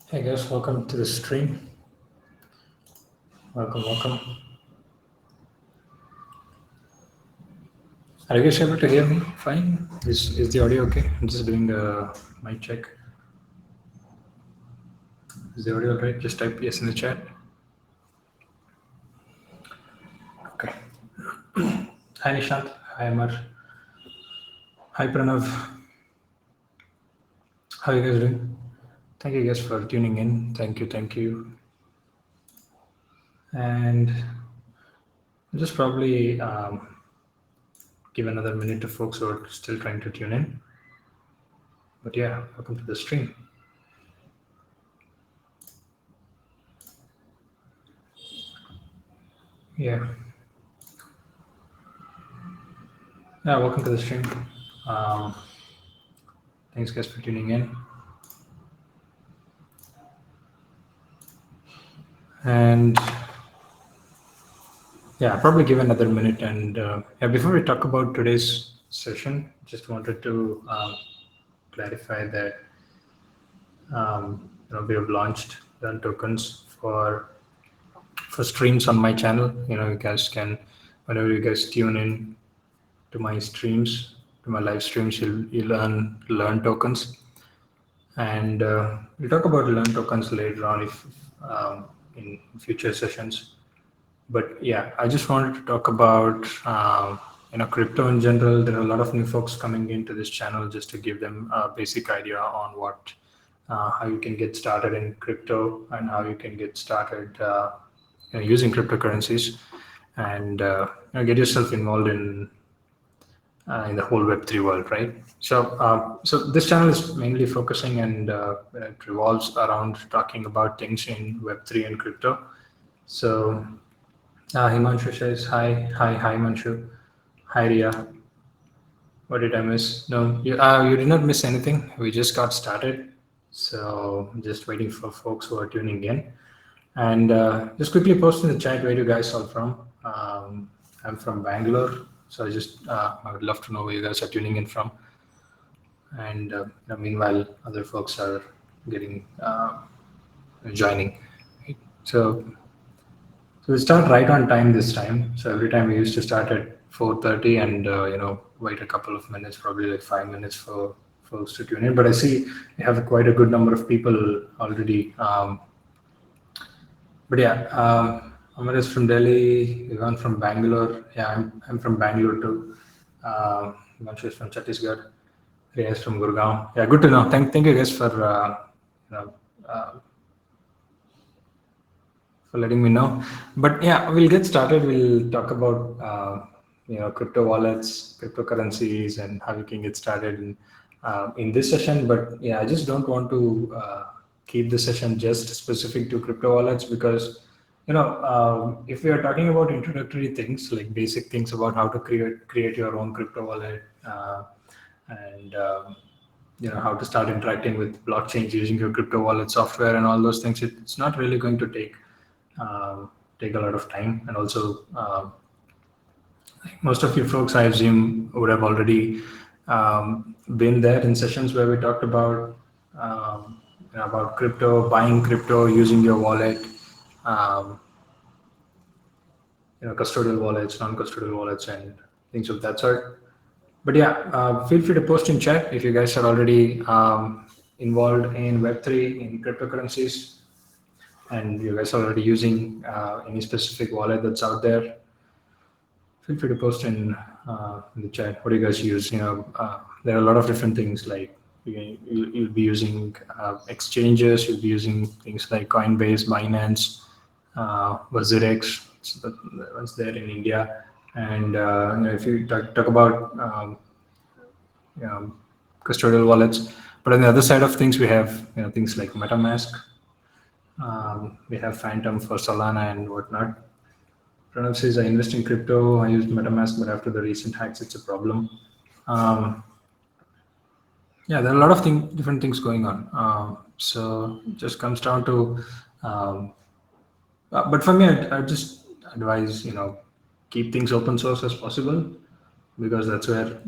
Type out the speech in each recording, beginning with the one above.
Hey guys, welcome to the stream. Welcome. Are you guys able to hear me? Fine. Is the audio okay? I'm just doing a mic check. Is the audio alright? Just type yes in the chat. Okay. Hi Nishant. Hi Amar. Hi Pranav. How are you guys doing? Thank you guys for tuning in. Thank you. And I'll just probably give another minute to folks who are still trying to tune in. But yeah, welcome to the stream. Yeah. Yeah, welcome to the stream. Um, Thanks guys for tuning in. And yeah, I'll probably give another minute. And yeah, before we talk about today's session, just wanted to clarify that we have launched Learn tokens for streams on my channel. You guys can, whenever you guys tune in to my streams, to my live streams, you'll learn tokens. And we'll talk about learn tokens later on if in future sessions. But yeah, I just wanted to talk about crypto in general. There are a lot of new folks coming into this channel, just to give them a basic idea on how you can get started in crypto and how you can get started using cryptocurrencies, and get yourself involved in the whole Web3 world, right? So this channel is mainly focusing, and it revolves around talking about things in Web3 and crypto. So Himanshu says hi, Himanshu. Hi, Ria. What did I miss? No, you did not miss anything. We just got started, so just waiting for folks who are tuning in. And just quickly post in the chat where you guys are from. I'm from Bangalore, so I would love to know where you guys are tuning in from. And meanwhile, other folks are getting joining. Right? So we start right on time this time. So every time we used to start at 4:30, and wait a couple of minutes, probably like 5 minutes for folks to tune in. But I see we have quite a good number of people already. But yeah, Amar is from Delhi. Ivan from Bangalore. Yeah, I'm from Bangalore too. Himanshu is from Chhattisgarh. Riya is from Gurgaon. Yeah, good to know. Thank you guys you know uh, for letting me know. But yeah, we'll get started. We'll talk about crypto wallets, cryptocurrencies, and how you can get started in this session. But yeah, I just don't want to keep the session just specific to crypto wallets, because if we are talking about introductory things, like basic things about how to create your own crypto wallet, and how to start interacting with blockchains using your crypto wallet software and all those things, it's not really going to take a lot of time. And also, most of you folks, I assume, would have already been there in sessions where we talked about crypto, buying crypto, using your wallet, um, custodial wallets, non-custodial wallets, and things of that sort. But yeah, feel free to post in chat if you guys are already involved in Web3, in cryptocurrencies, and you guys are already using any specific wallet that's out there. Feel free to post in the chat. What do you guys use? There are a lot of different things, like you'll be using exchanges. You'll be using things like Coinbase, Binance, Wazirex. So that one's there in India. And if you talk about custodial wallets, but on the other side of things, we have things like MetaMask. We have Phantom for Solana and whatnot. Pranav says, I invest in crypto. I use MetaMask, but after the recent hacks, it's a problem. Yeah, there are a lot of different things going on. So it just comes down to, but for me, I just advise, keep things open source as possible, because that's where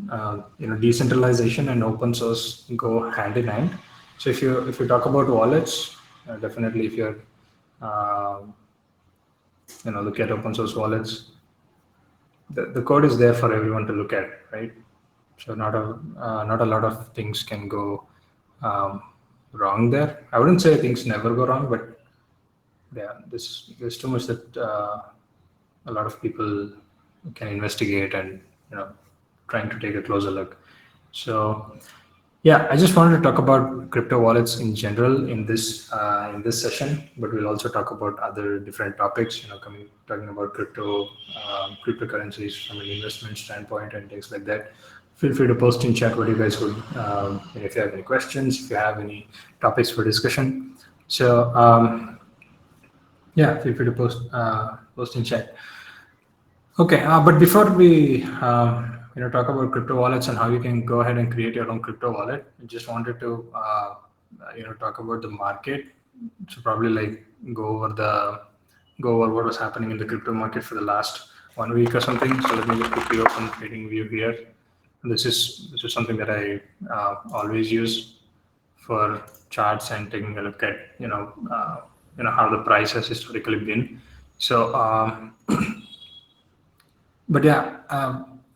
decentralization and open source go hand in hand. So if you talk about wallets, definitely if you're look at open source wallets, the code is there for everyone to look at, right? So not a lot of things can go wrong there. I wouldn't say things never go wrong, but yeah, there's too much that a lot of people can investigate and trying to take a closer look. So yeah, I just wanted to talk about crypto wallets in general in this session, but we'll also talk about other different topics. Talking about cryptocurrencies from an investment standpoint and things like that. Feel free to post in chat what you guys would, if you have any questions, if you have any topics for discussion. So yeah, feel free to post in chat. Okay, but before we talk about crypto wallets and how you can go ahead and create your own crypto wallet, I just wanted to talk about the market. So probably like go over what was happening in the crypto market for the last 1 week or something. So let me just quickly open TradingView here. This is something that I always use for charts and taking a look at how the price has historically been. So but yeah,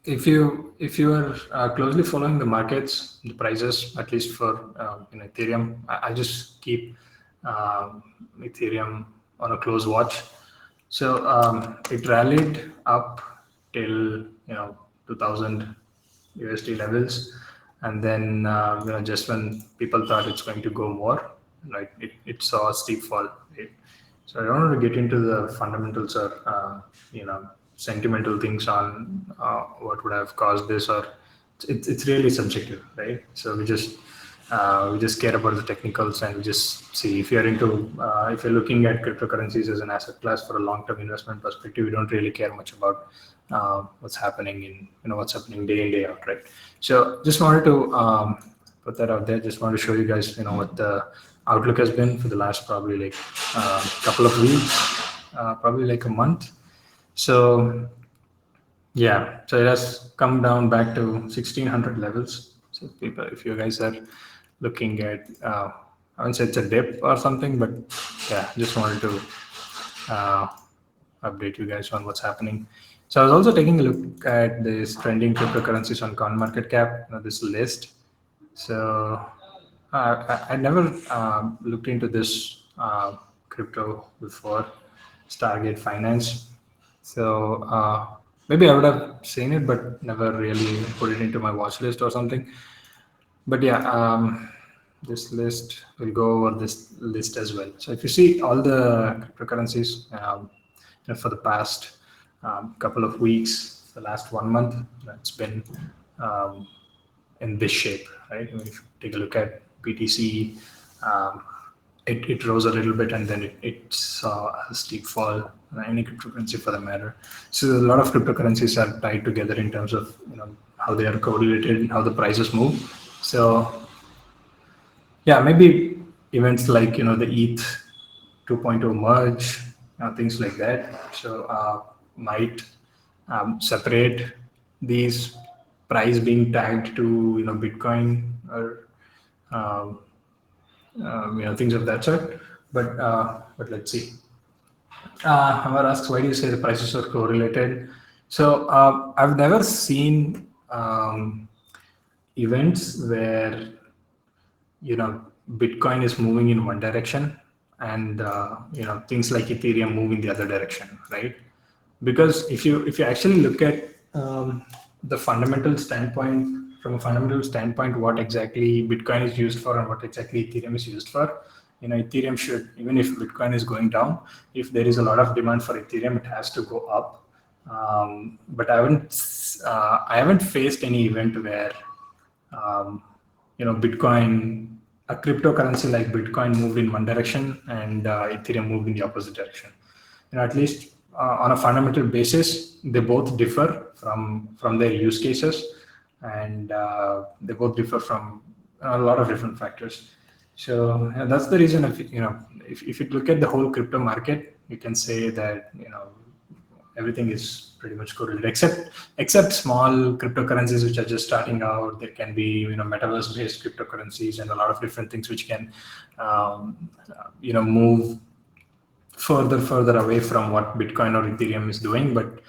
if you are closely following the markets, the prices, at least for in Ethereum, I just keep Ethereum on a close watch. So it rallied up till 2000 USD levels, and then just when people thought it's going to go more, like it saw a steep fall. Right? So I don't want to get into the fundamentals or sentimental things on what would have caused this, or it's really subjective, right? So we just care about the technicals, and we just see if you're if you're looking at cryptocurrencies as an asset class for a long-term investment perspective, we don't really care much about what's happening what's happening day in day out, right? So just wanted to put that out there. Just want to show you guys what the outlook has been for the last probably like couple of weeks, probably like a month. So yeah, so it has come down back to 1600 levels. So people, if you guys are looking at, I wouldn't say it's a dip or something, but yeah, just wanted to update you guys on what's happening. So I was also taking a look at this trending cryptocurrencies on CoinMarketCap, this list. So I never looked into this crypto before, Stargate Finance. So maybe I would have seen it, but never really put it into my watch list or something. But yeah, this list will go over this list as well. So if you see all the cryptocurrencies for the past couple of weeks, the last 1 month, it's been in this shape, right? If you take a look at BTC, it rose a little bit and then it saw a steep fall. Any cryptocurrency for the matter. So a lot of cryptocurrencies are tied together in terms of how they are correlated and how the prices move. So yeah, maybe events like the ETH 2.0 merge, things like that. So might separate these price being tagged to Bitcoin or things of that sort. But let's see. Hamar asks, why do you say the prices are correlated? So I've never seen events where Bitcoin is moving in one direction and things like Ethereum move in the other direction, right? Because if you actually look at the fundamental standpoint, from a fundamental standpoint, what exactly Bitcoin is used for and what exactly Ethereum is used for, Ethereum should, even if Bitcoin is going down, if there is a lot of demand for Ethereum, it has to go up. But I haven't faced any event where Bitcoin, a cryptocurrency like Bitcoin, moved in one direction and Ethereum moved in the opposite direction. At least on a fundamental basis, they both differ from their use cases, and they both differ from a lot of different factors. So that's the reason. If you look at the whole crypto market, you can say that everything is pretty much correlated, except small cryptocurrencies which are just starting out. There can be metaverse based cryptocurrencies and a lot of different things which can move further away from what Bitcoin or Ethereum is doing. But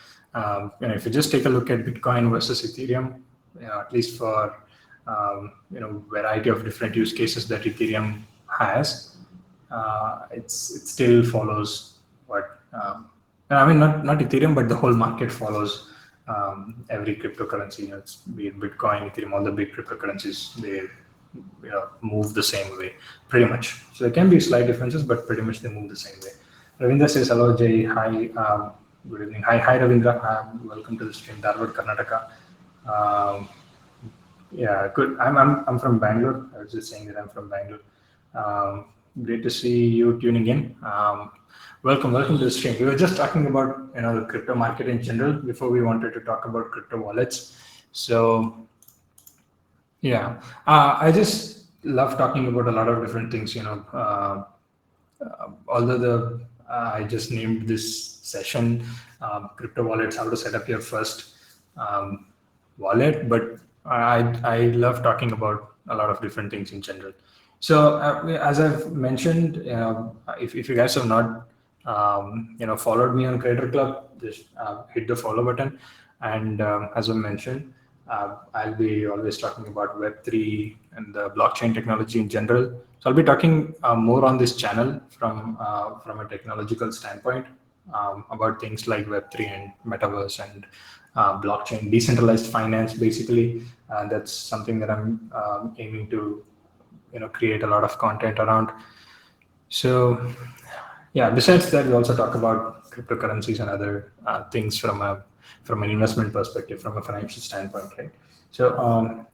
if you just take a look at Bitcoin versus Ethereum, at least for variety of different use cases that Ethereum has, it still follows what I mean, not Ethereum, but the whole market follows every cryptocurrency. It's be it Bitcoin, Ethereum, all the big cryptocurrencies, they move the same way, pretty much. So there can be slight differences, but pretty much they move the same way. Ravindra says, hello, Jay. Hi, good evening. Hi, Ravindra. Welcome to the stream, Dharwad, Karnataka. Yeah, good. I'm from Bangalore. I was just saying that I'm from Bangalore. Great to see you tuning in. Welcome to the stream. We were just talking about the crypto market in general before we wanted to talk about crypto wallets. So yeah, I just love talking about a lot of different things. Although I just named this session crypto wallets, how to set up your first wallet, but I love talking about a lot of different things in general. So as I've mentioned, if you guys have not followed me on Creator Club, just hit the follow button. And as I mentioned, I'll be always talking about Web3 and the blockchain technology in general. So I'll be talking more on this channel from a technological standpoint about things like Web3 and metaverse and blockchain, decentralized finance. Basically, that's something that I'm aiming to create a lot of content around. So yeah, besides that, we also talk about cryptocurrencies and other things from an investment perspective, from a financial standpoint, right? So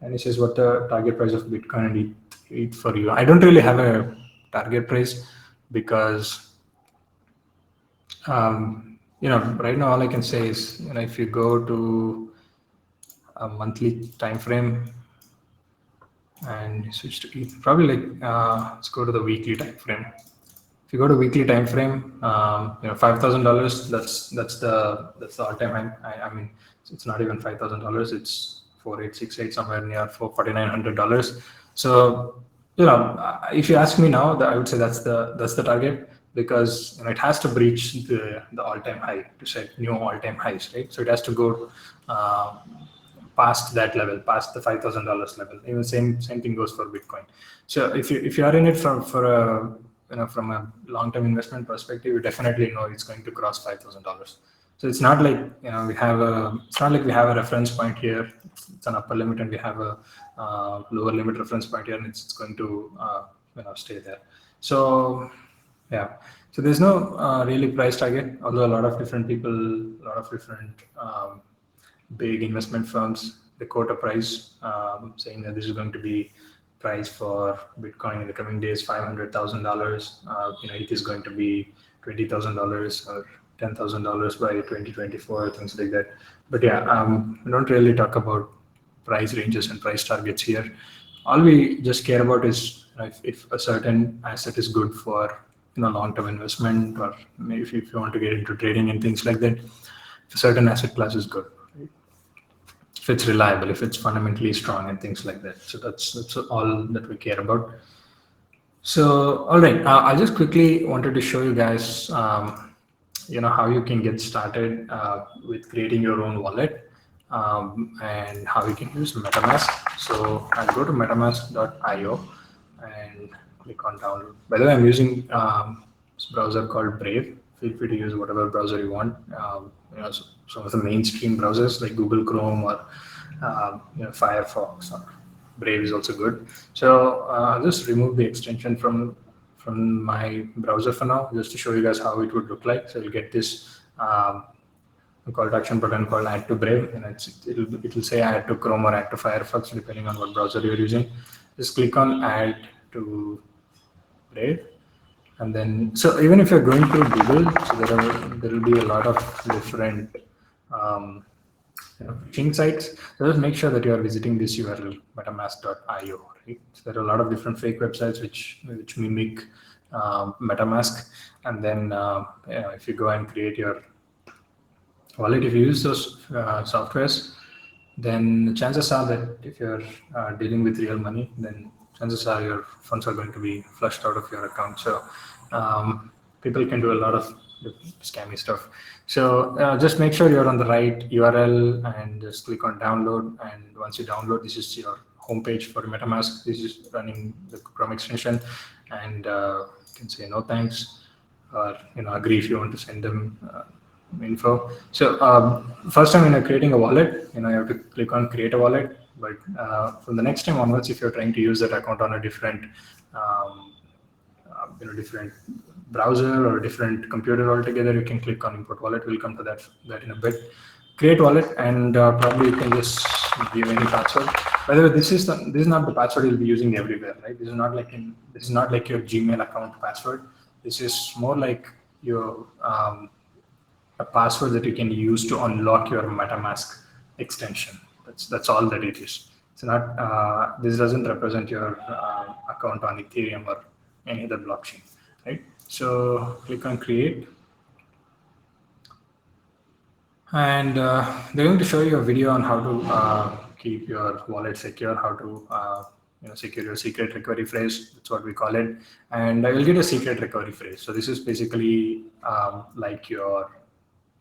and it says what the target price of Bitcoin and ETH for you. I don't really have a target price because right now all I can say is if you go to a monthly time frame and switch to ETH, probably let's go to the weekly time frame. If you go to weekly time frame, $5,000. That's the all-time high. I mean, it's not even $5,000. It's 4,868, somewhere near $4,900. So if you ask me now, I would say that's the target, because it has to breach the all-time high to set new all-time highs, right? So it has to go past that level, past the $5,000 level. Even same thing goes for Bitcoin. So if you are in it from a long-term investment perspective, you definitely know it's going to cross $5,000. So it's not like it's not like we have a reference point here. It's an upper limit, and we have a lower limit reference point here, and it's going to stay there. So yeah, so there's no really price target. Although a lot of different people, a lot of different big investment firms, they quote a price saying that this is going to be price for Bitcoin in the coming days, $500,000. It is going to be $20,000 or $10,000 by 2024, things like that. But yeah, we don't really talk about price ranges and price targets here. All we just care about is if a certain asset is good for long-term investment, or maybe if you want to get into trading and things like that, if a certain asset class is good, if it's reliable, if it's fundamentally strong, and things like that. So that's all that we care about. So all right, I just quickly wanted to show you guys how you can get started with creating your own wallet, and how you can use MetaMask. So I'll go to metamask.io and click on download. By the way, I'm using this browser called Brave. Feel free to use whatever browser you want. Some of the mainstream browsers like Google Chrome or Firefox or Brave is also good. So I'll just remove the extension from my browser for now, just to show you guys how it would look like. So you'll get this call to action button called Add to Brave, and it'll say Add to Chrome or Add to Firefox, depending on what browser you're using. Just click on Add to Brave. And then, so even if you're going through Google, so there will be a lot of different phishing sites. So just make sure that you are visiting this URL, metamask.io. Right? So there are a lot of different fake websites which mimic MetaMask. And then if you go and create your wallet, if you use those softwares, then chances are that if you're dealing with real money, then chances are your funds are going to be flushed out of your account. So people can do a lot of scammy stuff. So just make sure you're on the right URL and just click on download. And once you download, this is your homepage for MetaMask. This is running the Chrome extension, and you can say no thanks, or agree if you want to send them info. So first time when you're creating a wallet, you have to click on create a wallet. But from the next time onwards, if you're trying to use that account on a different different browser or a different computer altogether, you can click on import wallet. We'll come to that in a bit. Create wallet, and probably you can just give any password. By the way, this is not the password you'll be using everywhere, right? This is not like your Gmail account password. This is more like your a password that you can use to unlock your MetaMask extension. That's all that it is. It's not. This doesn't represent your account on Ethereum or any other blockchain, right? So click on create, and they're going to show you a video on how to keep your wallet secure, how to secure your secret recovery phrase. That's what we call it. And I will get a secret recovery phrase. So this is basically like your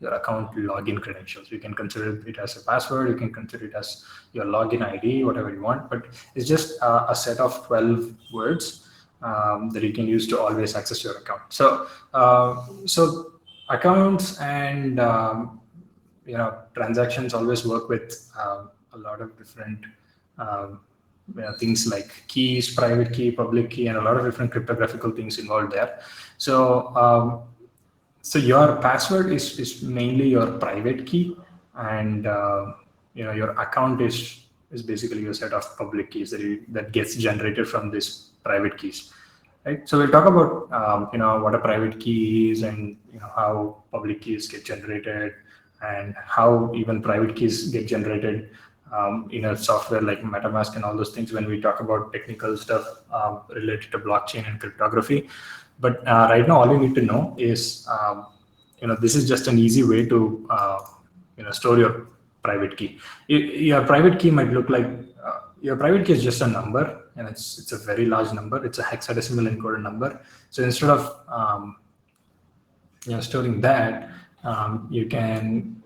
account login credentials. You can consider it as a password. You can consider it as your login ID, whatever you want. But it's just a set of 12 words that you can use to always access your account. So accounts and transactions always work with a lot of different things like keys, private key, public key, and a lot of different cryptographical things involved there. So your password is mainly your private key, and your account is basically a set of public keys that gets generated from these private keys, right? So we'll talk about what a private key is, and how public keys get generated, and how even private keys get generated in a software like MetaMask and all those things when we talk about technical stuff related to blockchain and cryptography. But right now, all you need to know is, this is just an easy way to, store your private key. Your private key might look like, your private key is just a number, and it's a very large number. It's a hexadecimal encoded number. So instead of, storing that, you can,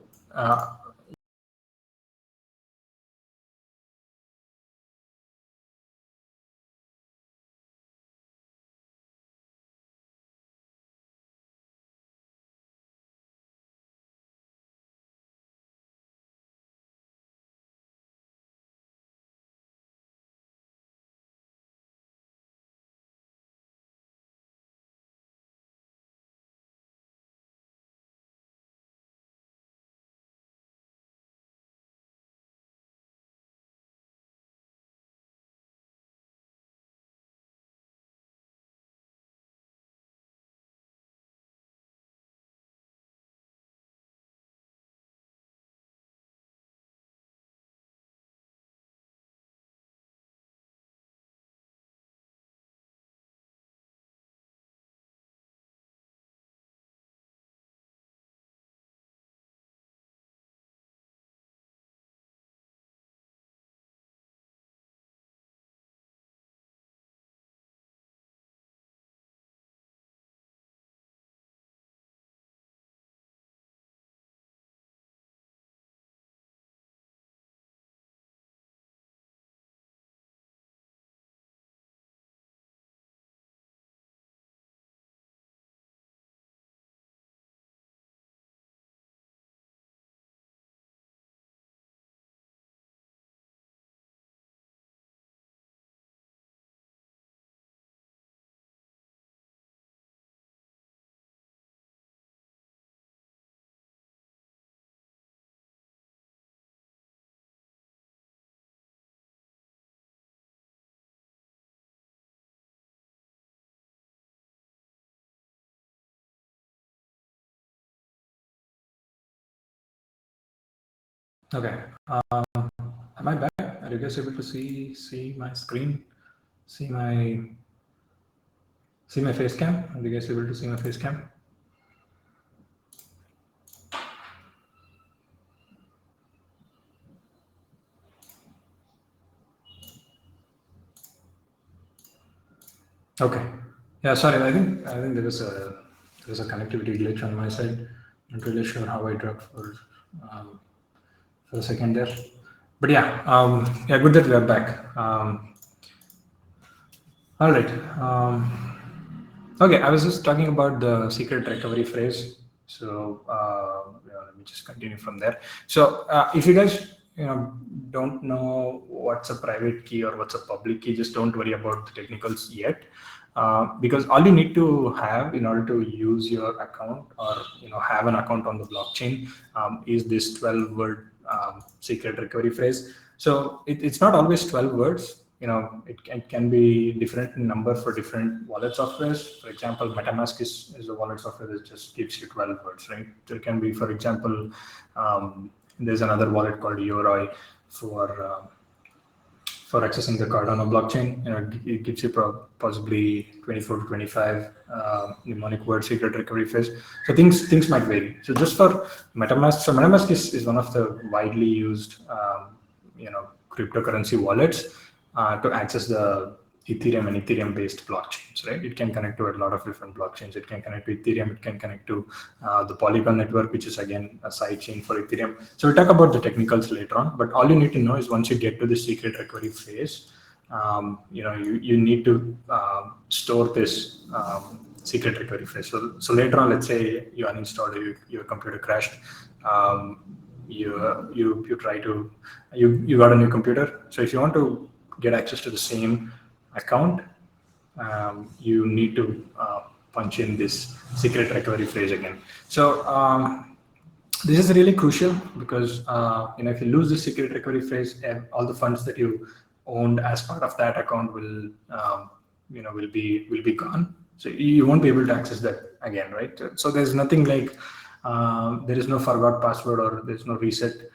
okay. Am I back? Are you guys able to see my screen? See my face cam? Are you guys able to see my face cam? Okay. Yeah, sorry. I think there is a connectivity glitch on my side. Not really sure how I dropped um, for a second there. But yeah, yeah, good that we are back. All right. Okay, I was just talking about the secret recovery phrase. So yeah, let me just continue from there. So if you guys don't know what's a private key or what's a public key, just don't worry about the technicals yet, because all you need to have in order to use your account or have an account on the blockchain is this 12-word secret recovery phrase. So it's not always 12 words. It can be different in number for different wallet softwares. For example, MetaMask is a wallet software that just gives you 12 words, right? So it can be, for example, there's another wallet called Yoroi for accessing the card on a blockchain. It gives you possibly 24 to 25 mnemonic word secret recovery phrase. So things might vary. So just for MetaMask, so MetaMask is one of the widely used cryptocurrency wallets to access the Ethereum and Ethereum based blockchains, right? It can connect to a lot of different blockchains. It can connect to Ethereum. It can connect to the Polygon network, which is again a side chain for Ethereum. So we'll talk about the technicals later on. But all you need to know is once you get to the secret recovery phase, you need to store this secret recovery phrase. So later on, let's say you uninstalled your computer crashed. You try to you got a new computer. So if you want to get access to the same account, you need to punch in this secret recovery phrase again. So this is really crucial because if you lose the secret recovery phrase, all the funds that you owned as part of that account will be gone. So you won't be able to access that again, right? So there's nothing like there is no forgot password or there's no reset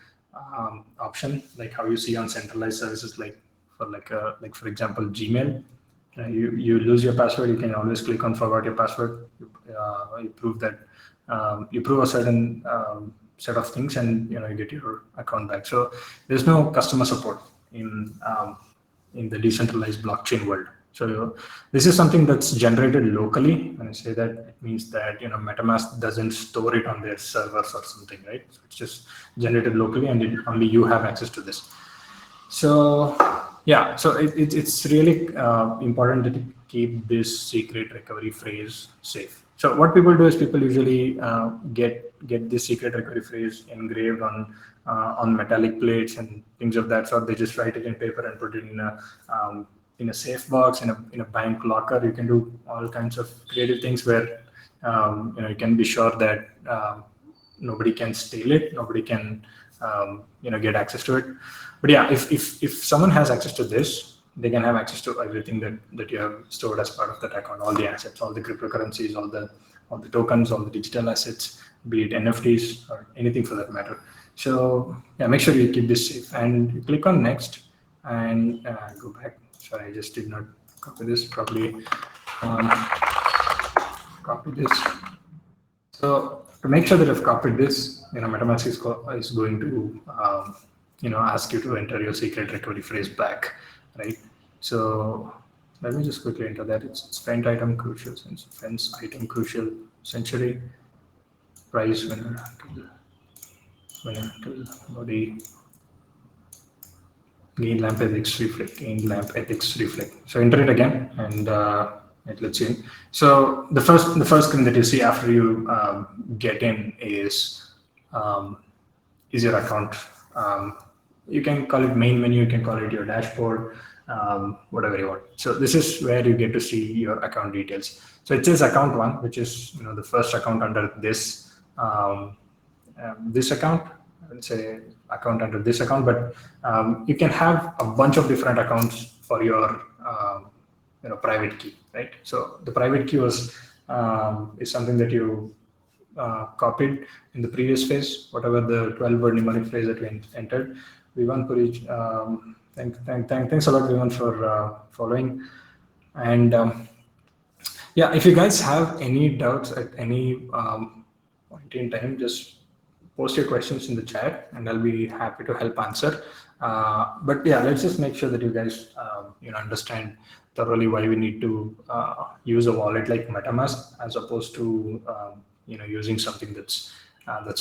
option like how you see on centralized services like for example Gmail. You lose your password, you can always click on forgot your password. You prove that you prove a certain set of things, and you get your account back. So there's no customer support in the decentralized blockchain world. So this is something that's generated locally. When I say that, it means that MetaMask doesn't store it on their servers or something, right? So it's just generated locally, and only you have access to this. So yeah, so it's really important to keep this secret recovery phrase safe. So what people do is people usually get this secret recovery phrase engraved on metallic plates and things of that sort. They just write it in paper and put it in a safe box in a bank locker. You can do all kinds of creative things where you can be sure that nobody can steal it, nobody can get access to it. But yeah, if someone has access to this, they can have access to everything that you have stored as part of that account, all the assets, all the cryptocurrencies, all the tokens, all the digital assets, be it NFTs or anything for that matter. So yeah, make sure you keep this safe and you click on next and go back. Sorry, I just did not copy this properly. Copy this. So to make sure that I've copied this, MetaMask is going to ask you to enter your secret recovery phrase back, right? So let me just quickly enter that. It's friend item crucial, friends item crucial, century, price winner to body, gain lamp ethics reflect, gain lamp ethics reflect. So enter it again and let's see. So the first thing that you see after you get in is your account. You can call it main menu, you can call it your dashboard, whatever you want. So this is where you get to see your account details. So it says account one, which is the first account under this this account. I would say account under this account, but you can have a bunch of different accounts for your private key, right? So the private key is something that you copied in the previous phase, whatever the 12-word mnemonic phrase that we entered. Vivan Puri, thanks a lot, Vivan, for following. And yeah, if you guys have any doubts at any point in time, just post your questions in the chat and I'll be happy to help answer. But yeah, let's just make sure that you guys understand thoroughly why we need to use a wallet like MetaMask as opposed to using something that's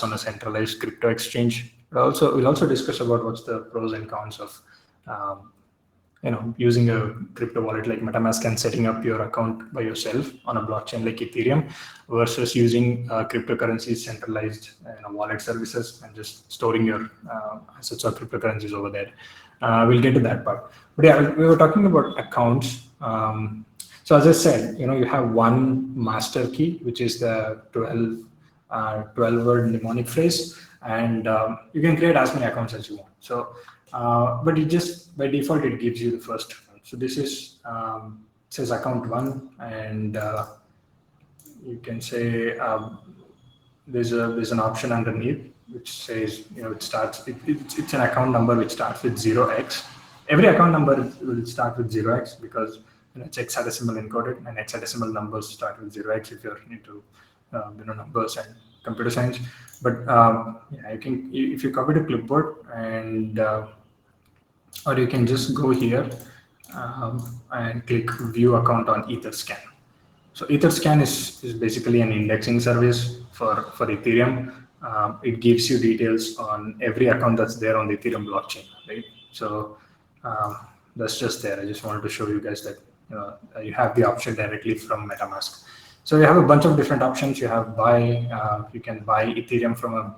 on a centralized crypto exchange. But also we'll also discuss about what's the pros and cons of um, using a crypto wallet like MetaMask and setting up your account by yourself on a blockchain like Ethereum versus using cryptocurrencies centralized wallet services and just storing your assets or cryptocurrencies over there. We'll get to that part. But yeah, we were talking about accounts. So as I said, you have one master key, which is the 12-word mnemonic phrase, and you can create as many accounts as you want. So, but it just by default it gives you the first account. So this is says account 1, and you can say there's an option underneath which says it's an account number which starts with 0x. Every account number will start with 0x because it's hexadecimal encoded, and hexadecimal numbers start with 0x if you're into numbers and computer science. But you can, if you copy to clipboard, and or you can just go here and click view account on Etherscan. So Etherscan is basically an indexing service for Ethereum. It gives you details on every account that's there on the Ethereum blockchain, right? So that's just there. I just wanted to show you guys that you have the option directly from MetaMask. So you have a bunch of different options. You have buy. You can buy Ethereum from a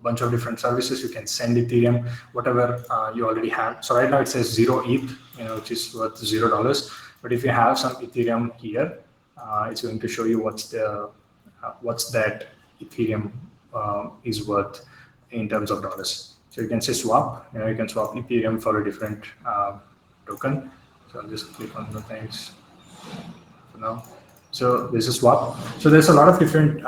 bunch of different services. You can send Ethereum, whatever you already have. So right now it says 0 ETH, which is worth $0. But if you have some Ethereum here, it's going to show you what's that Ethereum is worth in terms of dollars. So you can say swap. You can swap Ethereum for a different token. So I'll just click on the things for now. So this is swap. So there's a lot of different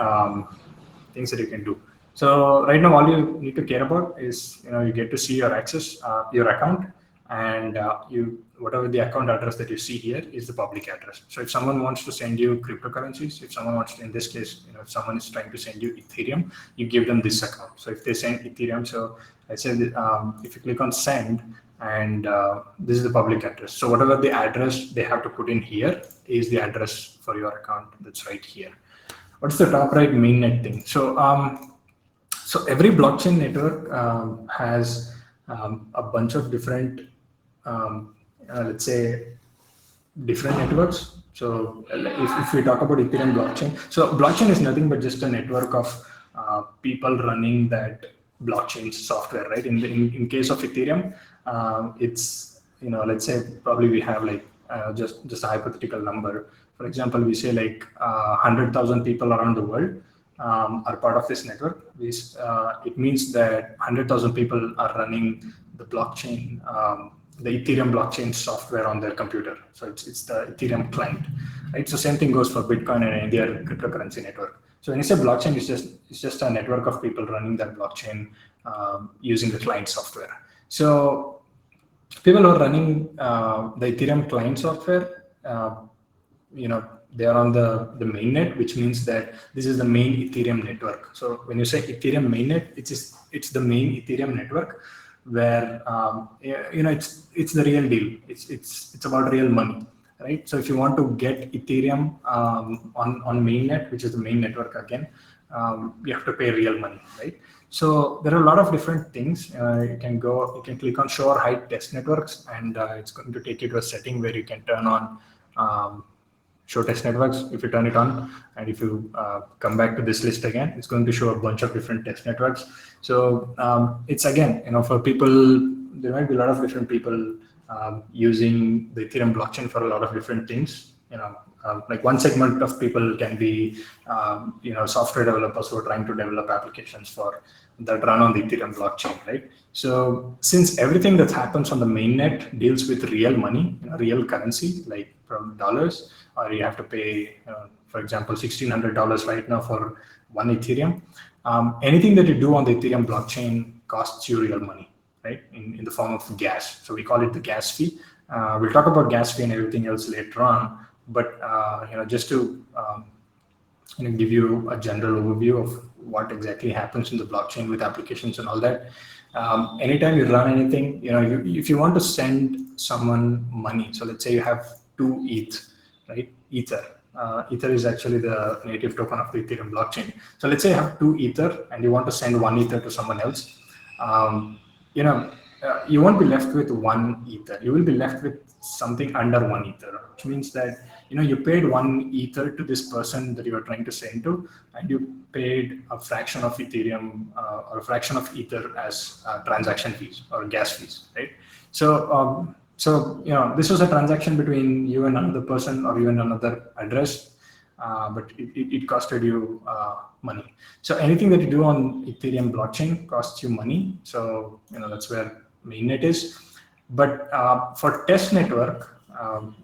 things that you can do. So right now, all you need to care about is you get to see your access, your account, and whatever the account address that you see here is the public address. So if someone wants to send you cryptocurrencies, if someone wants to, in this case, if someone is trying to send you Ethereum, you give them this account. So if they send Ethereum, so I said if you click on send, and this is the public address. So whatever the address they have to put in here is the address for your account that's right here. What's the top right mainnet thing? So so every blockchain network has a bunch of different, let's say, different networks. So if we talk about Ethereum blockchain, so blockchain is nothing but just a network of people running that blockchain software, right? In case of Ethereum, it's let's say probably we have like just a hypothetical number. For example, we say like 100,000 people around the world are part of this network. It means that 100,000 people are running the blockchain, the Ethereum blockchain software on their computer. So it's the Ethereum client, right? So same thing goes for Bitcoin and any other cryptocurrency network. So when you say blockchain, it's just a network of people running that blockchain using the client software. So people who are running the Ethereum client software, they are on the mainnet, which means that this is the main Ethereum network. So when you say Ethereum mainnet, it's the main Ethereum network where it's the real deal. It's about real money, right? So if you want to get Ethereum on mainnet, which is the main network again, you have to pay real money, right? So there are a lot of different things. You can click on show or hide test networks, and it's going to take you to a setting where you can turn on show test networks. If you turn it on, and if you come back to this list again, it's going to show a bunch of different test networks. So it's again, for people, there might be a lot of different people using the Ethereum blockchain for a lot of different things. Like one segment of people can be, software developers who are trying to develop applications that run on the Ethereum blockchain, right? So since everything that happens on the mainnet deals with real money, real currency, like from dollars, or you have to pay, for example, $1,600 right now for one Ethereum. Anything that you do on the Ethereum blockchain costs you real money, right? In the form of gas. So we call it the gas fee. We'll talk about gas fee and everything else later on. But just to give you a general overview of what exactly happens in the blockchain with applications and all that. Anytime you run anything, if you want to send someone money, so let's say you have 2 ETH, right? Ether is actually the native token of the Ethereum blockchain. So let's say you have 2 Ether and you want to send 1 Ether to someone else. Um, you won't be left with 1 Ether. You will be left with something under 1 Ether, which means that you paid 1 Ether to this person that you are trying to send to, and you paid a fraction of Ethereum or a fraction of Ether as transaction fees or gas fees, right? So this was a transaction between you and another person or even another address, but it costed you money. So anything that you do on Ethereum blockchain costs you money. So that's where mainnet is. But for test network,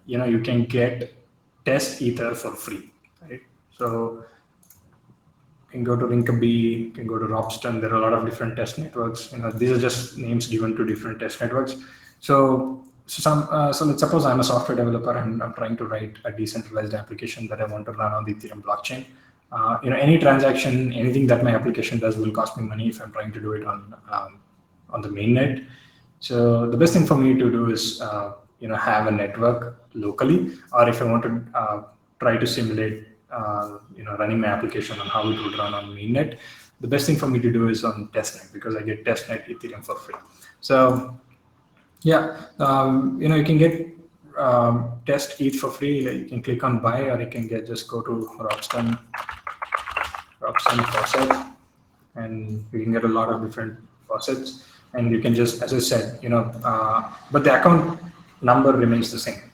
you can get test Ether for free, right? So you can go to Rinkeby, you can go to Robston. There are a lot of different test networks. These are just names given to different test networks. So let's suppose I'm a software developer and I'm trying to write a decentralized application that I want to run on the Ethereum blockchain. Any transaction, anything that my application does will cost me money if I'm trying to do it on the mainnet. So the best thing for me to do is have a network locally, or if I want to try to simulate running my application on how it would run on mainnet, the best thing for me to do is on testnet, because I get testnet Ethereum for free. So yeah, you can get test ETH for free. You can click on buy, or you can just go to Robston faucet, and you can get a lot of different faucets. And you can just, as I said, but the account number remains the same.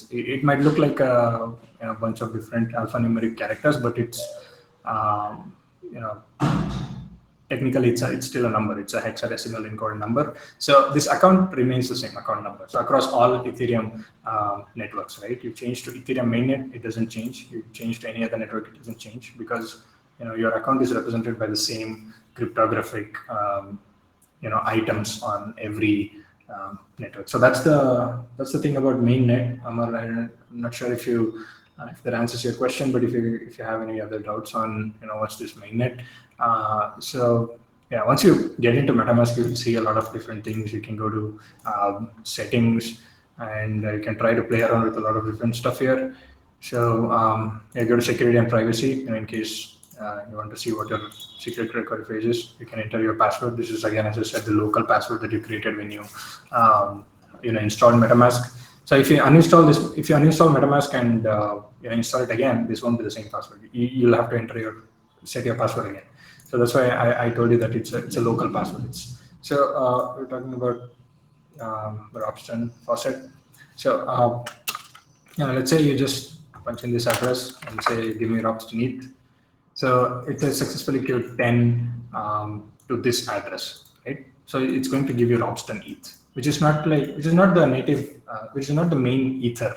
It might look like a bunch of different alphanumeric characters, but it's technically it's still a number. It's a hexadecimal encoded number. So this account remains the same account number. So across all Ethereum networks, right? You change to Ethereum mainnet, it doesn't change. You change to any other network, it doesn't change, because your account is represented by the same cryptographic items on every network. So that's the thing about mainnet. Amar, I'm not sure if that answers your question, but if you have any other doubts on what's this mainnet. So yeah, once you get into MetaMask, you'll see a lot of different things. You can go to settings, and you can try to play around with a lot of different stuff here. So go to security and privacy, and in case you want to see what your secret recovery phrase is, you can enter your password. This is, again, as I said, the local password that you created when you installed MetaMask. So if you uninstall MetaMask and install it again, this won't be the same password. You'll have to set your password again. So that's why I told you that it's a local password. We're talking about Robston faucet. So let's say you just punch in this address and say, give me Robston ETH. So it has successfully queued 10 to this address, right? So it's going to give you Robston ETH, which is not the native, which is not the main Ether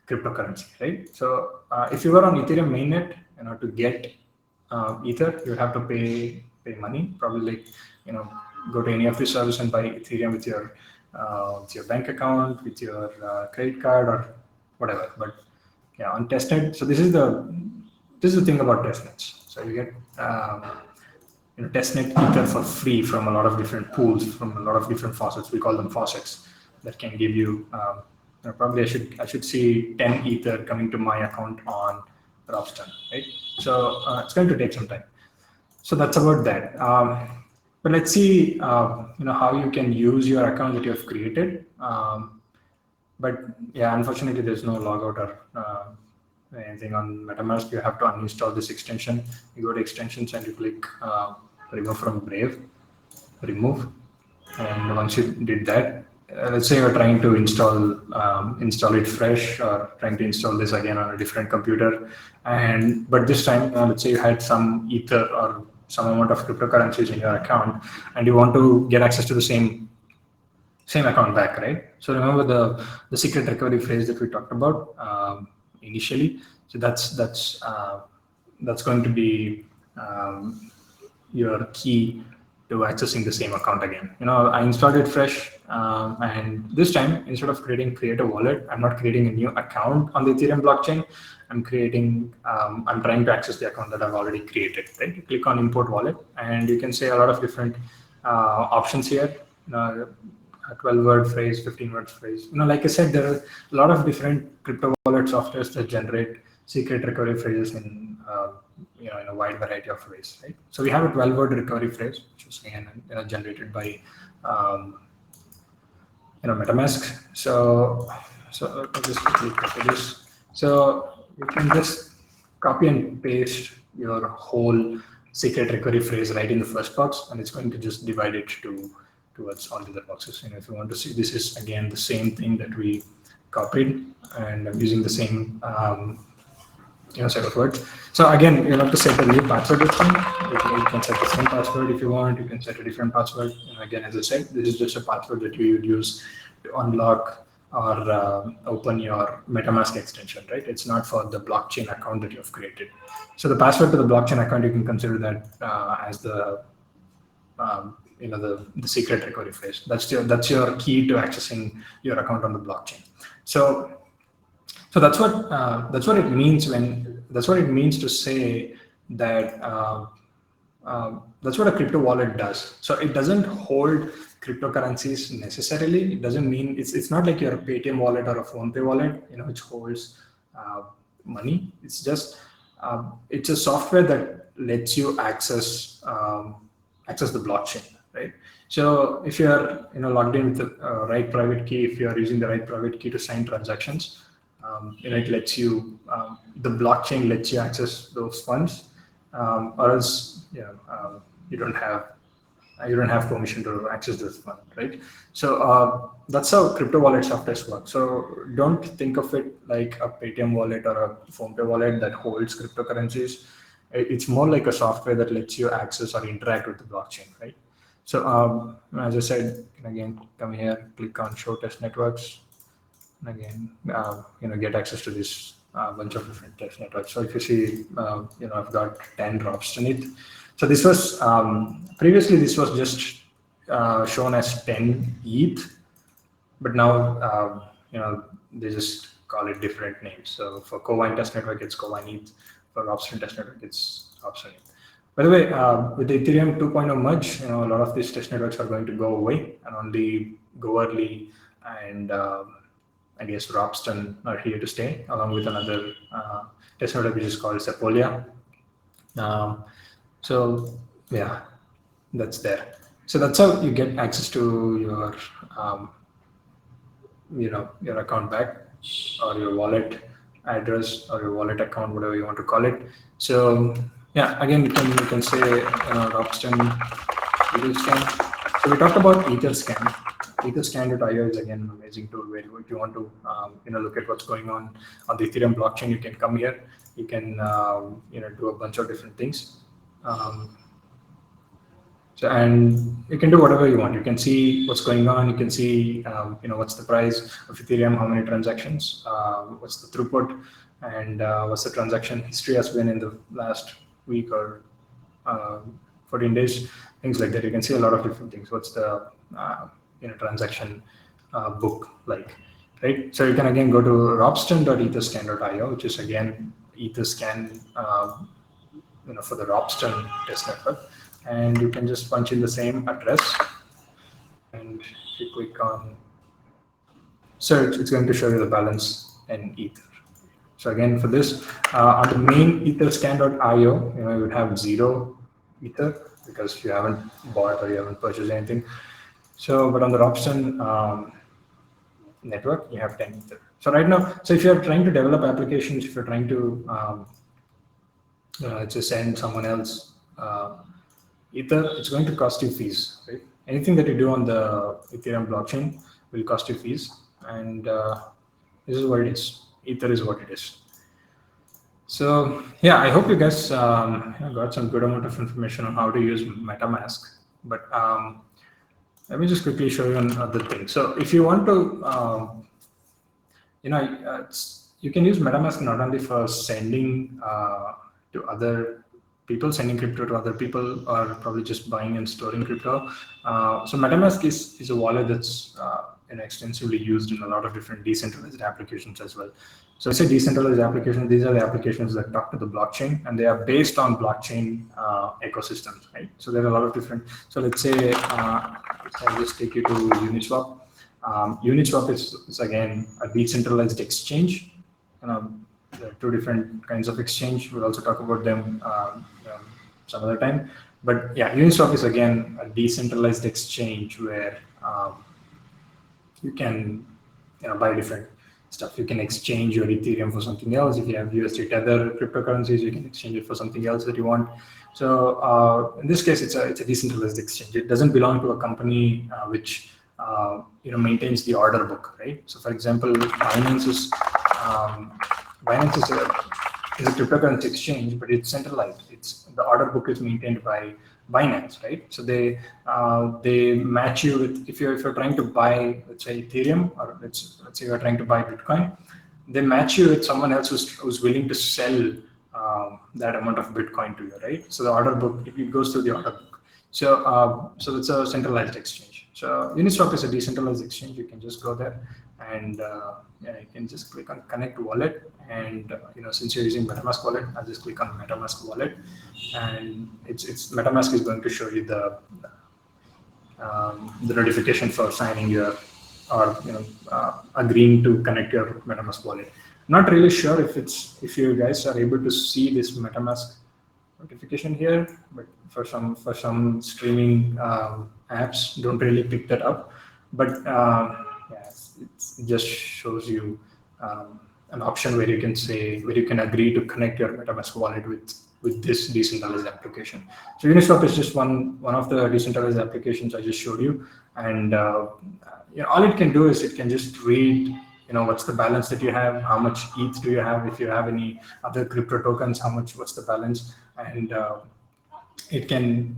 cryptocurrency, right? So if you were on Ethereum mainnet, to get Ether, you have to pay money. Probably go to any of the service and buy Ethereum with your bank account, with your credit card or whatever. But yeah, on testnet. So this is the thing about testnets. So you get testnet Ether for free from a lot of different pools, from a lot of different faucets. We call them faucets that can give you. Probably I should see 10 Ether coming to my account on Robston, right? So it's going to take some time. So that's about that. But let's see, how you can use your account that you have created. But yeah, unfortunately, there's no logout or anything on MetaMask. You have to uninstall this extension. You go to extensions and you click remove from Brave, remove. And once you did that, let's say you're trying to install it fresh, or trying to install this again on a different computer. But this time, let's say you had some Ether or some amount of cryptocurrencies in your account, and you want to get access to the same account back, right? So remember the secret recovery phrase that we talked about initially. So that's going to be your key to accessing the same account again. I installed it fresh, and this time, instead of create a wallet, I'm not creating a new account on the Ethereum blockchain. I'm trying to access the account that I've already created, right? You click on import wallet, and you can say a lot of different options here. A 12-word phrase, 15-word phrase. Like I said, there are a lot of different crypto wallet softwares that generate secret recovery phrases in in a wide variety of ways, right? So we have a 12-word recovery phrase, which is again generated by MetaMask. So I'll just quickly copy this. So you can just copy and paste your whole secret recovery phrase right in the first box, and it's going to just divide it towards all the other boxes. If you want to see, this is again the same thing that we copied, and I'm using the same set of words. So again, you have to set a new password this time. You can set the same password if you want. You can set a different password. Again, as I said, this is just a password that you would use to unlock or open your MetaMask extension, right? It's not for the blockchain account that you have created. So the password to the blockchain account, you can consider that as the the secret recovery phrase. That's your key to accessing your account on the blockchain. So that's what it means to say that that's what a crypto wallet does. So it doesn't hold cryptocurrencies necessarily. It doesn't mean it's not like your Paytm wallet or a PhonePe wallet, which holds money. It's just it's a software that lets you access the blockchain, right? So if you are logged in with the right private key, if you are using the right private key to sign transactions, it lets you, the blockchain lets you access those funds, or else you don't have permission to access this fund, right? So that's how crypto wallet softwares work. So don't think of it like a Paytm wallet or a PhonePe wallet that holds cryptocurrencies. It's more like a software that lets you access or interact with the blockchain, right? So as I said, again, come here, click on Show Test Networks, and again, get access to this bunch of different test networks. So if you see, I've got 10 drops in it. So this was previously this was just shown as 10 ETH, but now they just call it different names. So for Covine test network, it's Covine ETH. For Robson test network, it's Robson ETH. By the way, with the Ethereum 2.0 merge, a lot of these test networks are going to go away, and only Goerli and I guess Robston are here to stay, along with another test network which is called Sepolia. So yeah, that's there. So that's how you get access to your account back, or your wallet address, or your wallet account, whatever you want to call it. So yeah, again, you can say Robston Etherscan. So we talked about Etherscan. Etherscan.io is again an amazing tool where if you want to look at what's going on the Ethereum blockchain, you can come here. You can do a bunch of different things. And you can do whatever you want. You can see what's going on. You can see what's the price of Ethereum, how many transactions, what's the throughput, and what's the transaction history has been in the last week or 14 days, things like that. You can see a lot of different things. What's the transaction book like, right? So you can again go to robston.etherscan.io, which is again Etherscan for the Robston test network, and you can just punch in the same address, and if you click on search, it's going to show you the balance in Ether. So again, for this, on the main etherscan.io, you would have 0 Ether because you haven't bought or you haven't purchased anything. So, but on the Robston network, you have 10 Ether. So right now, so if you're trying to develop applications, if you're trying to just send someone else Ether, it's going to cost you fees, right? Anything that you do on the Ethereum blockchain will cost you fees, and this is what it is. Ether is what it is. So yeah, I hope you guys got some good amount of information on how to use MetaMask. But let me just quickly show you another thing. So if you want to, you can use MetaMask not only for sending to other people, sending crypto to other people, or probably just buying and storing crypto. So MetaMask is a wallet that's extensively used in a lot of different decentralized applications as well. So I say decentralized applications, these are the applications that talk to the blockchain, and they are based on blockchain ecosystems, right? So there are a lot of different, so let's say, I'll just take you to Uniswap. Uniswap is again a decentralized exchange. There are two different kinds of exchange. We'll also talk about them some other time. But yeah, Uniswap is again a decentralized exchange where you can buy different stuff. You can exchange your Ethereum for something else. If you have USD Tether cryptocurrencies, you can exchange it for something else that you want. So in this case, it's a decentralized exchange. It doesn't belong to a company which maintains the order book, right? So for example, Binance is a cryptocurrency exchange, but it's centralized. The order book is maintained by Binance, right? So they match you with, if you're trying to buy, let's say Ethereum, or let's say you're trying to buy Bitcoin, they match you with someone else who's willing to sell that amount of Bitcoin to you, right? So the order book, it goes through the order book. So it's a centralized exchange. So Uniswap is a decentralized exchange. You can just go there and you can just click on Connect Wallet, and since you're using MetaMask Wallet, I'll just click on MetaMask Wallet, and it's MetaMask is going to show you the notification for signing your or agreeing to connect your MetaMask wallet. Not really sure if you guys are able to see this MetaMask notification here, but for some streaming apps don't really pick that up. But it just shows you an option where you can agree to connect your MetaMask wallet with this decentralized application. So Uniswap is just one of the decentralized applications I just showed you, and all it can do is it can just read what's the balance that you have, how much ETH do you have, if you have any other crypto tokens, what's the balance, and it can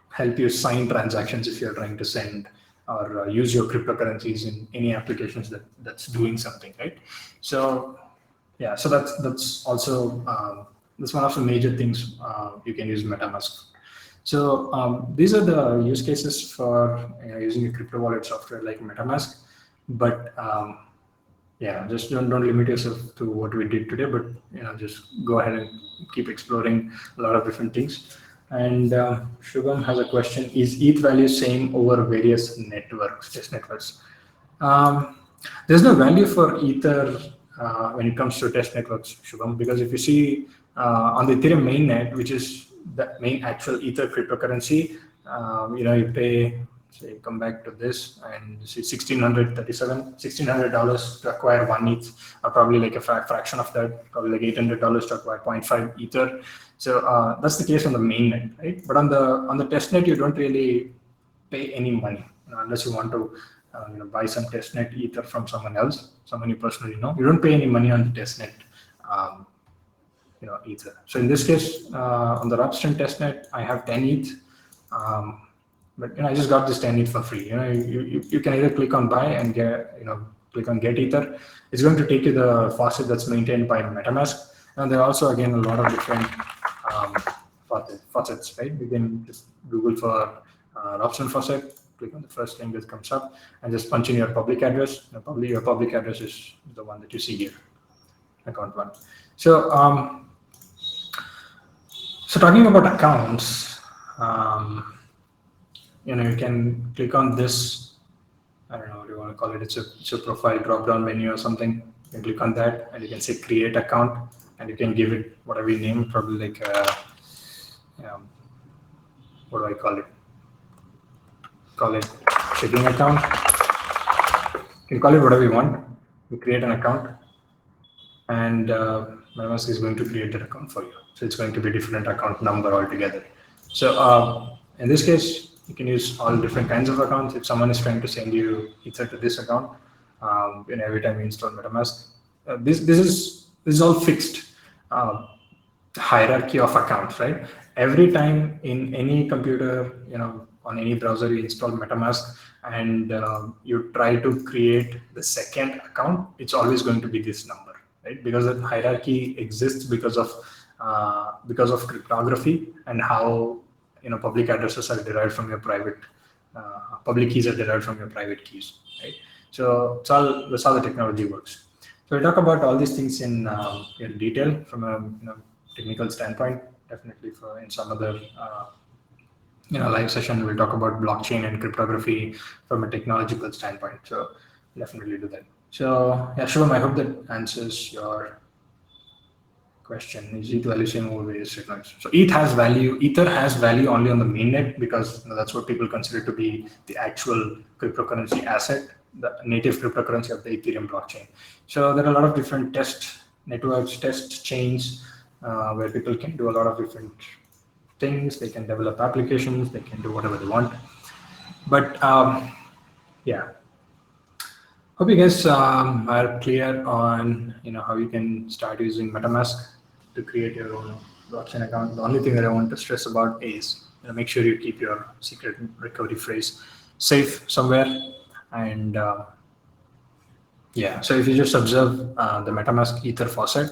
help you sign transactions if you're trying to send or use your cryptocurrencies in any applications that's doing something, right? So yeah, so that's also that's one of the major things you can use MetaMask. So these are the use cases for using a crypto wallet software like MetaMask. But just don't limit yourself to what we did today, but just go ahead and keep exploring a lot of different things. And Shubham has a question: is ETH value same over various networks, test networks? There's no value for Ether when it comes to test networks, Shubham, because if you see on the Ethereum mainnet, which is the main actual Ether cryptocurrency, you pay. So you come back to this and you see $1,600 to acquire 1 ETH, or probably like a fraction of that, probably like $800 to acquire 0.5 Ether. So that's the case on the mainnet, right? But on the testnet, you don't really pay any money unless you want to buy some testnet Ether from someone else, someone you personally know. You don't pay any money on the testnet Ether. So in this case, on the Upstream testnet, I have 10 ETH. But I just got this 10 ETH for free. You can either click on buy and click on get Ether. It's going to take you the faucet that's maintained by MetaMask. And there are also again a lot of different faucets, right? You can just Google for option faucet, click on the first thing that comes up, and just punch in your public address. Probably your public address is the one that you see here, account one. So talking about accounts. You can click on this. I don't know what you want to call it. It's a profile drop-down menu or something. You can click on that, and you can say create account, and you can give it whatever you name. Probably like what do I call it? Call it checking account. You can call it whatever you want. You create an account, and MetaMask is going to create that account for you. So it's going to be a different account number altogether. So in this case, you can use all different kinds of accounts. If someone is trying to send you Ether to this account, every time you install MetaMask, this is all fixed hierarchy of accounts, right? Every time in any computer, on any browser, you install MetaMask and you try to create the second account, it's always going to be this number, right? Because that hierarchy exists because of cryptography and how public addresses are derived from your private public keys are derived from your private keys, right? So that's how the technology works. So we talk about all these things in detail from a technical standpoint. Definitely, for in some other live session, we'll talk about blockchain and cryptography from a technological standpoint. So definitely do that. So yeah, Shubham, I hope that answers your question. Is ETH value same over various technologies? So ETH has value. Ether has value only on the mainnet because that's what people consider to be the actual cryptocurrency asset, the native cryptocurrency of the Ethereum blockchain. So there are a lot of different test networks, test chains where people can do a lot of different things. They can develop applications. They can do whatever they want. But yeah, hope you guys are clear on how you can start using MetaMask to create your own blockchain account. The only thing that I want to stress about is make sure you keep your secret recovery phrase safe somewhere. And yeah, so if you just observe the MetaMask Ether faucet,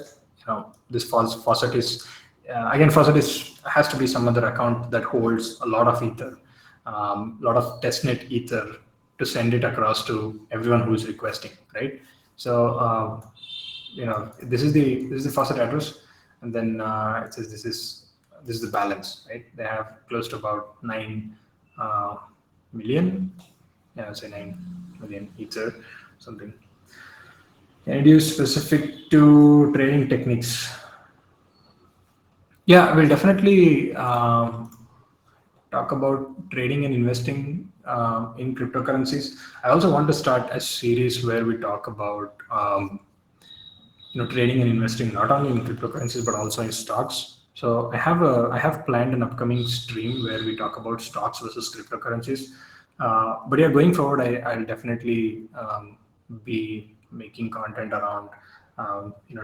this faucet is again faucet has to be some other account that holds a lot of Ether, lot of testnet Ether to send it across to everyone who is requesting, right? So this is the faucet address, and then it says this is the balance, right? They have close to about 9 million, yeah, say 9 million Ether, something. Can it use specific to trading techniques? Yeah, we'll definitely talk about trading and investing in cryptocurrencies. I also want to start a series where we talk about trading and investing not only in cryptocurrencies but also in stocks. So I have planned an upcoming stream where we talk about stocks versus cryptocurrencies. But yeah, going forward, I'll definitely be making content around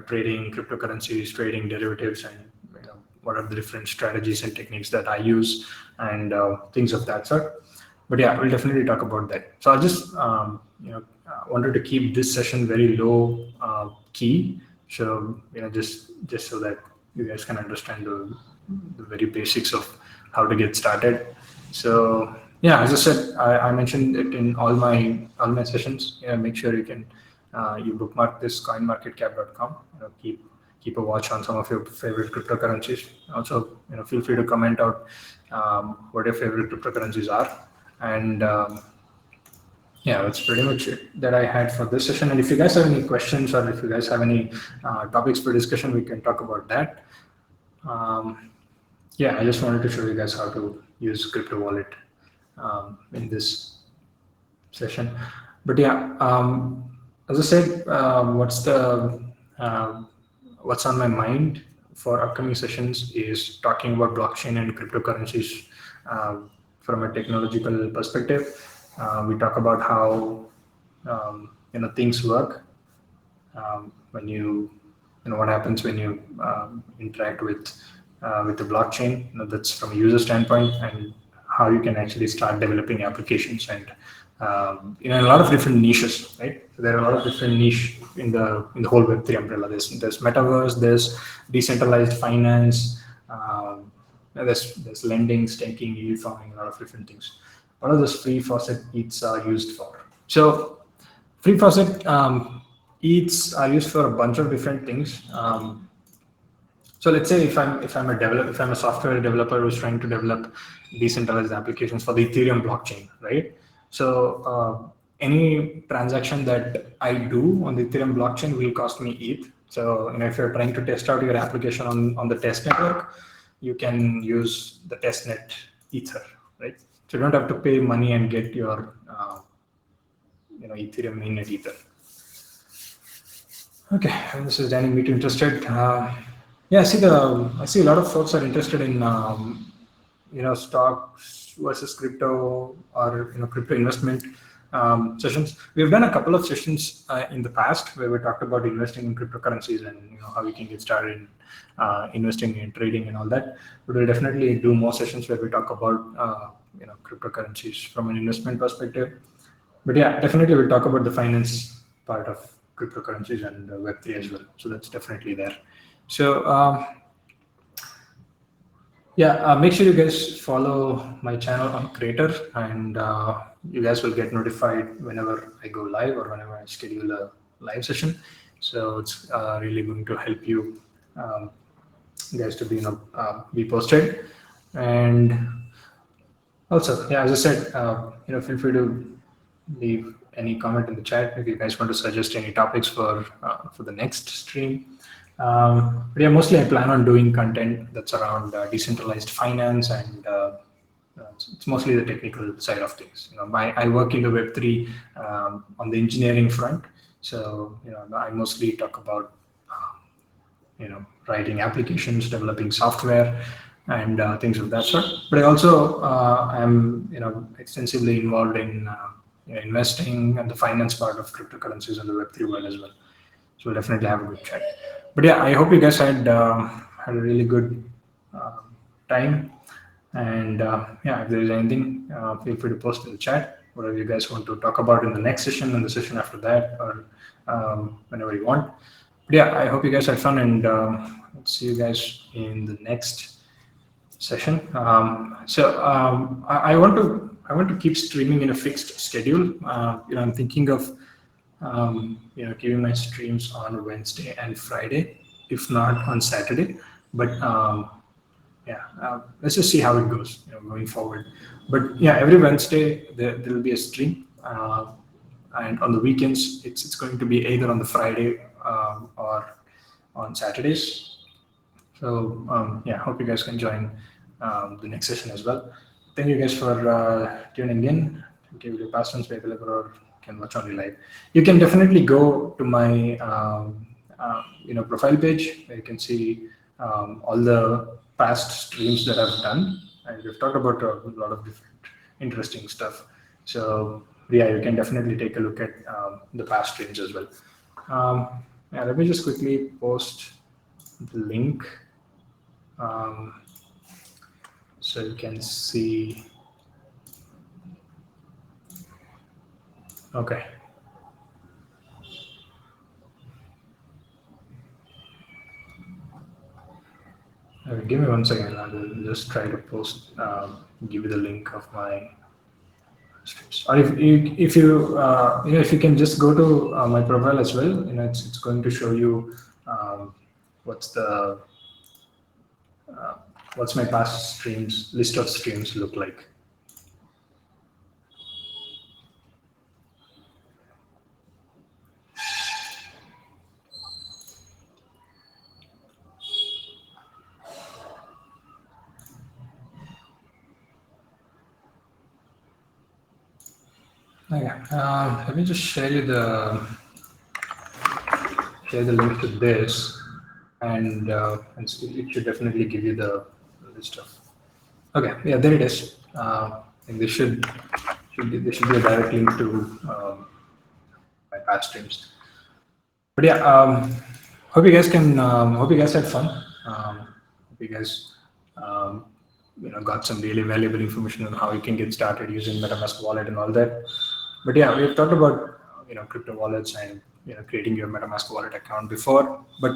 trading cryptocurrencies, trading derivatives, and what are the different strategies and techniques that I use, and things of that sort. But yeah, we'll definitely talk about that. So I just wanted to keep this session very low key, so just so that you guys can understand the very basics of how to get started. So yeah, as I said, I mentioned it in all my sessions. Make sure you can you bookmark this coinmarketcap.com. Keep a watch on some of your favorite cryptocurrencies. Also, feel free to comment out what your favorite cryptocurrencies are. And yeah, that's pretty much it that I had for this session. And if you guys have any questions or if you guys have any topics for discussion, we can talk about that. Yeah, I just wanted to show you guys how to use crypto wallet in this session. But yeah, as I said, what's on my mind for upcoming sessions is talking about blockchain and cryptocurrencies from a technological perspective. We talk about how things work when what happens when you interact with the blockchain. That's from a user standpoint, and how you can actually start developing applications and in a lot of different niches, right? So there are a lot of different niche in the whole Web3 umbrella. There's metaverse, there's decentralized finance, there's lending, staking, yield farming, a lot of different things. What are those free faucet ETHs are used for? So free faucet ETHs are used for a bunch of different things. So let's say if I'm a software developer who's trying to develop decentralized applications for the Ethereum blockchain, right? So any transaction that I do on the Ethereum blockchain will cost me ETH. So if you're trying to test out your application on the test network, you can use the testnet Ether, right? So you don't have to pay money and get your Ethereum mainnet Ether. Okay, this is Danny. Meet interested. Yeah, I see a lot of folks are interested in stocks versus crypto, or crypto investment sessions. We've done a couple of sessions in the past where we talked about investing in cryptocurrencies and how you can get started in investing in trading and all that. But we'll definitely do more sessions where we talk about cryptocurrencies from an investment perspective. But yeah, definitely we'll talk about the finance part of cryptocurrencies and Web3 as well. So that's definitely there. So Yeah, make sure you guys follow my channel on Creator, and you guys will get notified whenever I go live or whenever I schedule a live session. So it's really going to help you um, guys to be posted. And also, yeah, as I said, feel free to leave any comment in the chat if you guys want to suggest any topics for the next stream. But yeah, mostly I plan on doing content that's around decentralized finance, and it's mostly the technical side of things. I work in the Web3 on the engineering front, so I mostly talk about writing applications, developing software, and things of that sort. But I also am extensively involved in investing and the finance part of cryptocurrencies in the Web3 world as well. So we'll definitely have a good chat. But yeah, I hope you guys had a really good time. And yeah, if there is anything, feel free to post in the chat. Whatever you guys want to talk about in the next session and the session after that, or whenever you want. But yeah, I hope you guys had fun, and see you guys in the next session. I want to keep streaming in a fixed schedule. I'm thinking of keeping my streams on Wednesday and Friday, if not on Saturday. But yeah, let's just see how it goes, going forward. But yeah, every Wednesday there will be a stream, and on the weekends it's going to be either on the Friday or on Saturdays. So yeah, hope you guys can join the next session as well. Thank you guys for tuning in. Okay, will your past ones be available or can watch only live? You can definitely go to my profile page where you can see all the past streams that I've done, and we've talked about a lot of different interesting stuff. So yeah, you can definitely take a look at the past streams as well. Yeah, let me just quickly post the link so you can see. Okay. Give me 1 second. I will just try to post, give you the link of my streams. Or if you can just go to my profile as well. It's going to show you what's the what's my past streams list of streams look like. Okay, let me just share the link to this, and it should definitely give you the list of. Okay, yeah, there it is. And there should be a direct link to my past streams. But yeah, hope you guys had fun. Hope you guys got some really valuable information on how you can get started using MetaMask wallet and all that. But yeah, we've talked about crypto wallets and creating your MetaMask wallet account before. But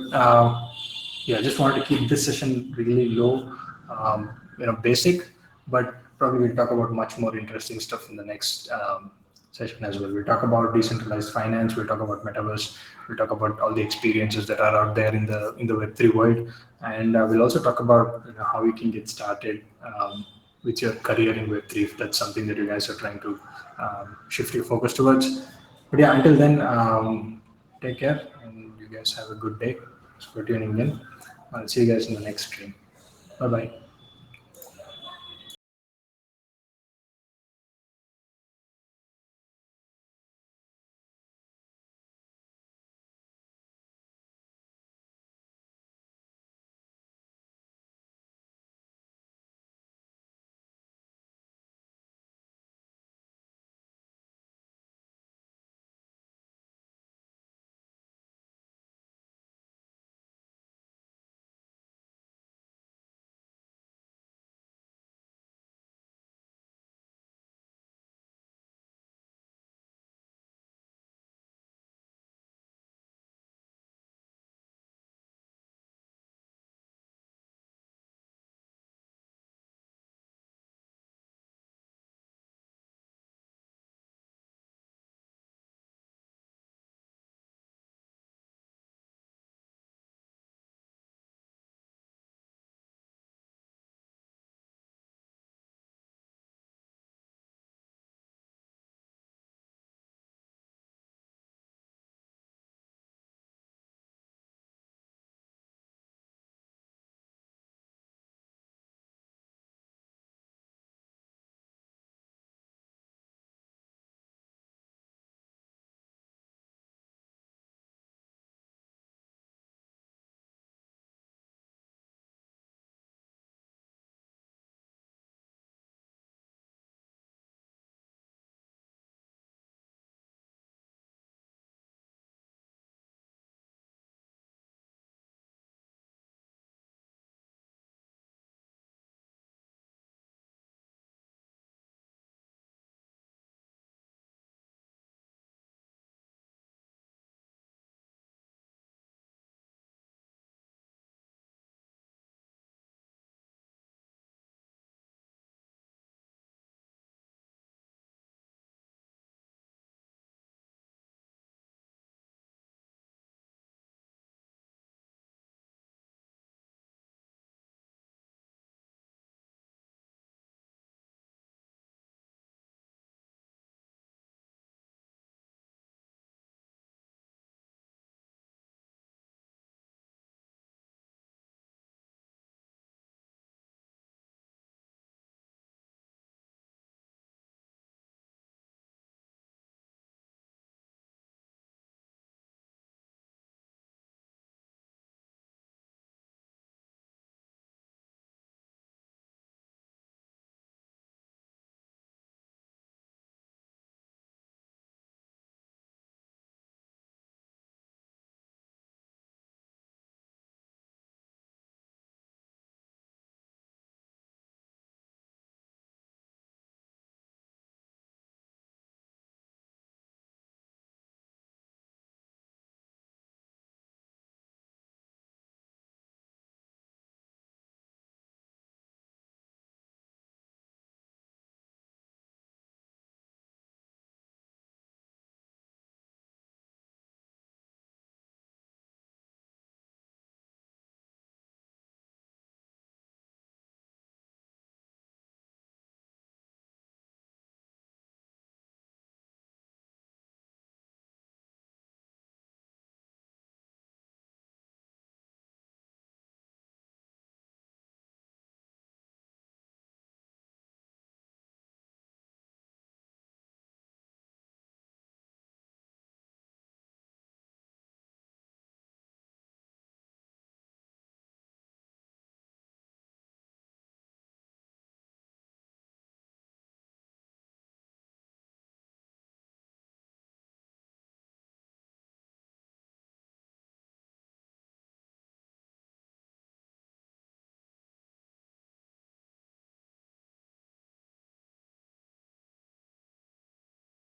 yeah, I just wanted to keep this session really low, basic. But probably we'll talk about much more interesting stuff in the next session as well. We'll talk about decentralized finance. We'll talk about metaverse. We'll talk about all the experiences that are out there in the Web3 world, and we'll also talk about how you can get started with your career in Web3 if that's something that you guys are trying to shift your focus towards. But yeah, until then, take care, and you guys have a good day. Thanks for tuning in. I'll see you guys in the next stream. Bye bye.